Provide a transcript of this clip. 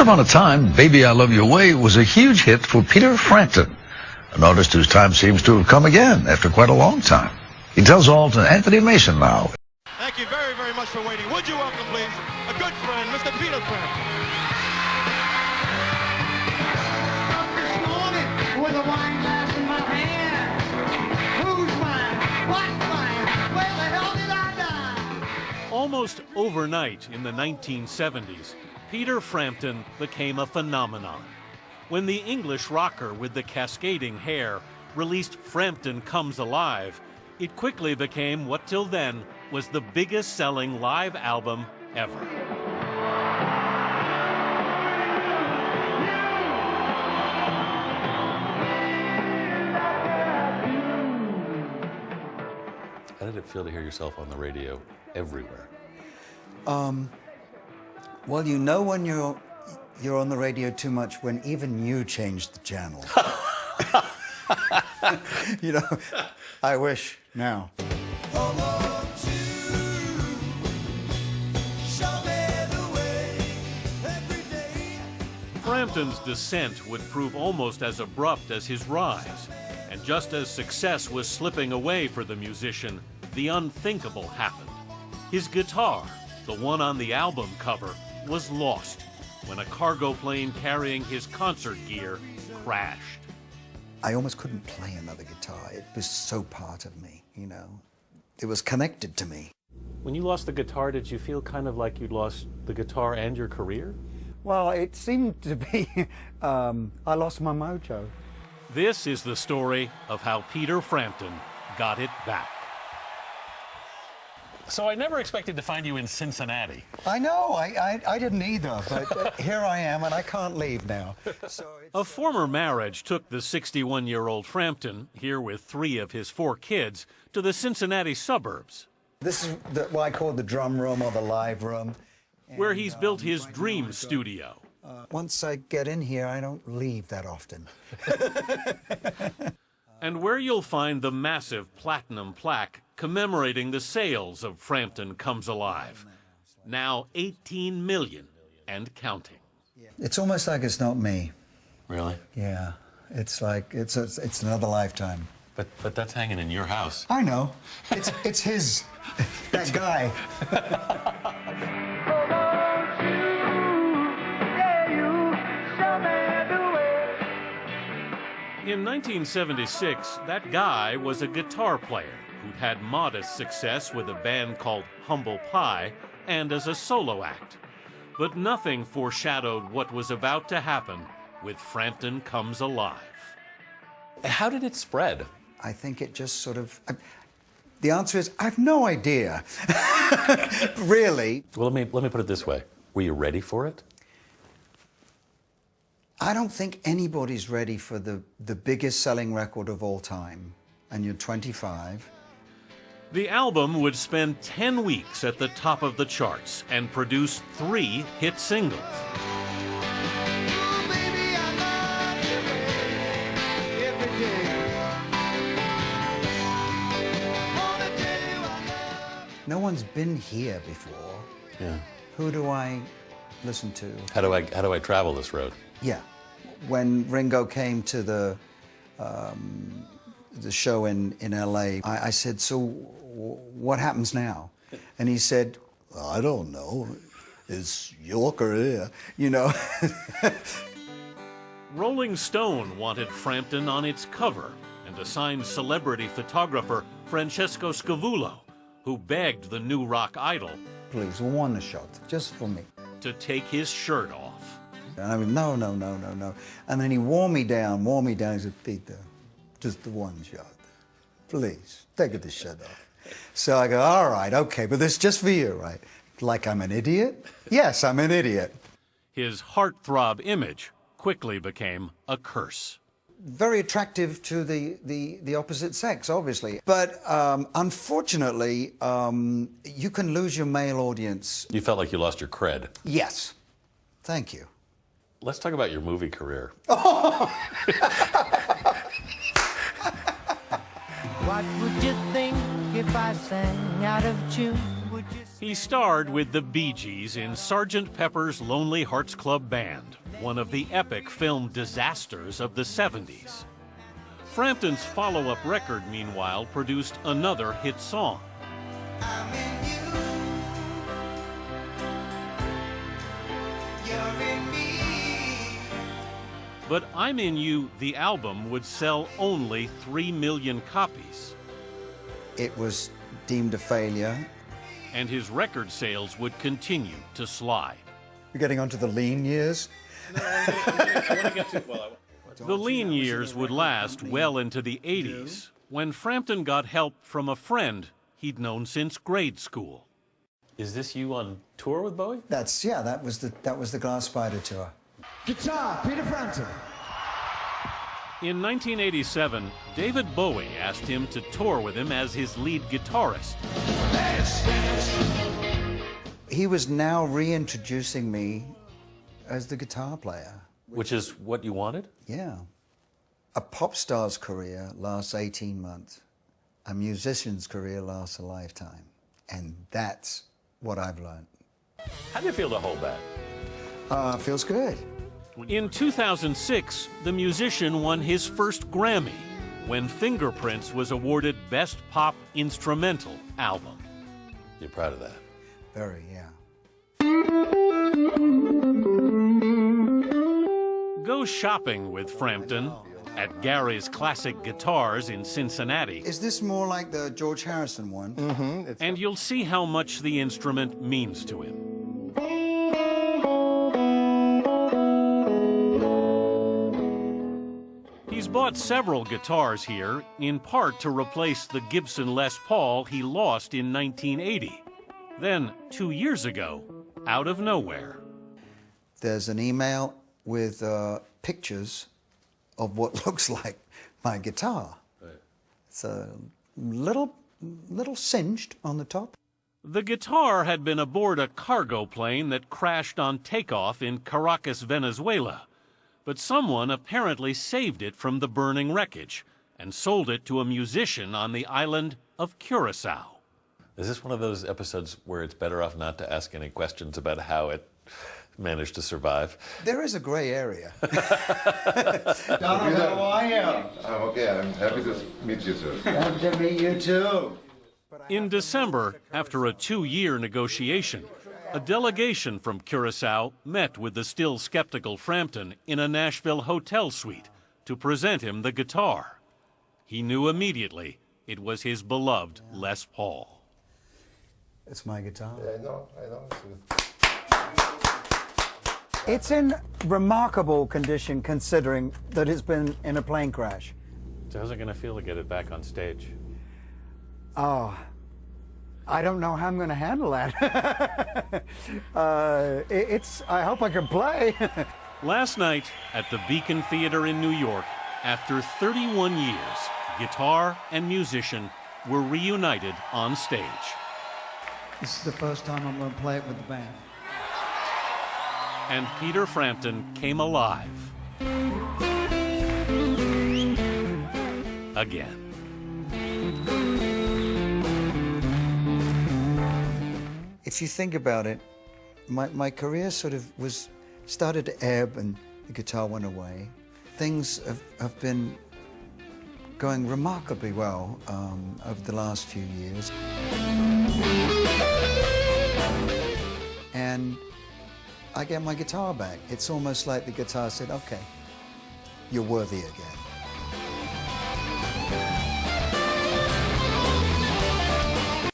upon a time, Baby I Love Your Way was a huge hit for Peter Frampton, an artist whose time seems to have come again after quite a long time. He tells all to Anthony Mason now. Thank you very, very much for waiting. Would you welcome, please, a good friend, Mr. Peter Frampton. This morning with a wine glass in my hand. Who's mine? What's mine? Where the hell did I die? Almost overnight in the 1970s, Peter Frampton became a phenomenon. When the English rocker with the cascading hair released Frampton Comes Alive, it quickly became what till then was the biggest selling live album ever. How did it feel to hear yourself on the radio everywhere? Well, you know when you're on the radio too much when even you change the channel. You know, I wish now. Frampton's descent would prove almost as abrupt as his rise. And just as success was slipping away for the musician, the unthinkable happened. His guitar, the one on the album cover, was lost when a cargo plane carrying his concert gear crashed. I almost couldn't play another guitar. It was so part of me, you know. It was connected to me. When you lost the guitar, did you feel kind of like you'd lost the guitar and your career? Well, it seemed to be, I lost my mojo. This is the story of how Peter Frampton got it back. So I never expected to find you in Cincinnati. I know, I didn't either, but here I am and I can't leave now. So A former marriage took the 61-year-old Frampton, here with 3 of his 4 kids, to the Cincinnati suburbs. This is what I call the drum room or the live room. Where he's built his dream studio. Once I get in here, I don't leave that often. And where you'll find the massive platinum plaque commemorating the sales of Frampton Comes Alive. Now 18 million and counting. It's almost like it's not me. Really? Yeah, it's like, it's another lifetime. But that's hanging in your house. I know. It's his, that guy. In 1976, that guy was a guitar player who'd had modest success with a band called Humble Pie and as a solo act. But nothing foreshadowed what was about to happen with Frampton Comes Alive. How did it spread? I think it just sort of, the answer is, I have no idea. Really. Well, let me put it this way. Were you ready for it? I don't think anybody's ready for the biggest selling record of all time, and you're 25. The album would spend 10 weeks at the top of the charts and produce 3 hit singles. No one's been here before. Yeah. Who do I listen to? How do I travel this road? Yeah. When Ringo came to the show in LA, I said, so what happens now? And he said, well, I don't know. It's your career, you know. Rolling Stone wanted Frampton on its cover and assigned celebrity photographer Francesco Scavullo, who begged the new rock idol, please, one shot, just for me. to take his shirt off. And I mean, no. And then he wore me down. He said, Peter, just the one shot. Please, take the shirt off. So I go, all right, okay, but this is just for you, right? Like I'm an idiot? Yes, I'm an idiot. His heartthrob image quickly became a curse. Very attractive to the opposite sex, obviously. But unfortunately, you can lose your male audience. You felt like you lost your cred. Yes. Thank you. Let's talk about your movie career. What would you think if I sang out of tune would just He starred with the Bee Gees in Sgt. Pepper's Lonely Hearts Club Band, one of the epic film disasters of the 70s. Frampton's follow-up record, meanwhile, produced another hit song. I'm in you. You're in me. But I'm in You, the album, would sell only 3 million copies, It was deemed a failure. and his record sales would continue to slide. We're getting onto the lean years. The lean years would last well into the 80s, when Frampton got help from a friend he'd known since grade school. Is this you on tour with Bowie? That was the Glass Spider tour. Guitar, Peter Frampton. In 1987, David Bowie asked him to tour with him as his lead guitarist. He was now reintroducing me as the guitar player. Which is what you wanted? Yeah. A pop star's career lasts 18 months. A musician's career lasts a lifetime. And that's what I've learned. How do you feel to hold that? Feels good. In 2006, the musician won his first Grammy when Fingerprints was awarded Best Pop Instrumental Album. You're proud of that? Very, yeah. Go shopping with Frampton at Gary's Classic Guitars in Cincinnati, Is this more like the George Harrison one? and you'll see how much the instrument means to him. He's bought several guitars here, in part to replace the Gibson Les Paul he lost in 1980. Then, 2 years ago, out of nowhere, There's an email with pictures of what looks like my guitar. Right. It's a little singed on the top. the guitar had been aboard a cargo plane that crashed on takeoff in Caracas, Venezuela. But someone apparently saved it from the burning wreckage and sold it to a musician on the island of Curacao. Is this one of those episodes where it's better off not to ask any questions about how it managed to survive? There is a gray area. Donald, how are you? I'm okay. I'm happy to meet you, sir. Happy to meet you too. In December, after a 2-year negotiation, a delegation from Curacao met with the still skeptical Frampton in a Nashville hotel suite to present him the guitar. He knew immediately it was his beloved Les Paul. It's my guitar. I know. It's in remarkable condition considering that it's been in a plane crash. So how's it going to feel to get it back on stage? Oh, I don't know how I'm going to handle that. I hope I can play. Last night at the Beacon Theater in New York, after 31 years, guitar and musician were reunited on stage. This is the first time I'm going to play it with the band. And Peter Frampton came alive. Again. If you think about it, my career sort of started to ebb and the guitar went away. Things have been going remarkably well over the last few years. And I get my guitar back. It's almost like the guitar said, okay, you're worthy again.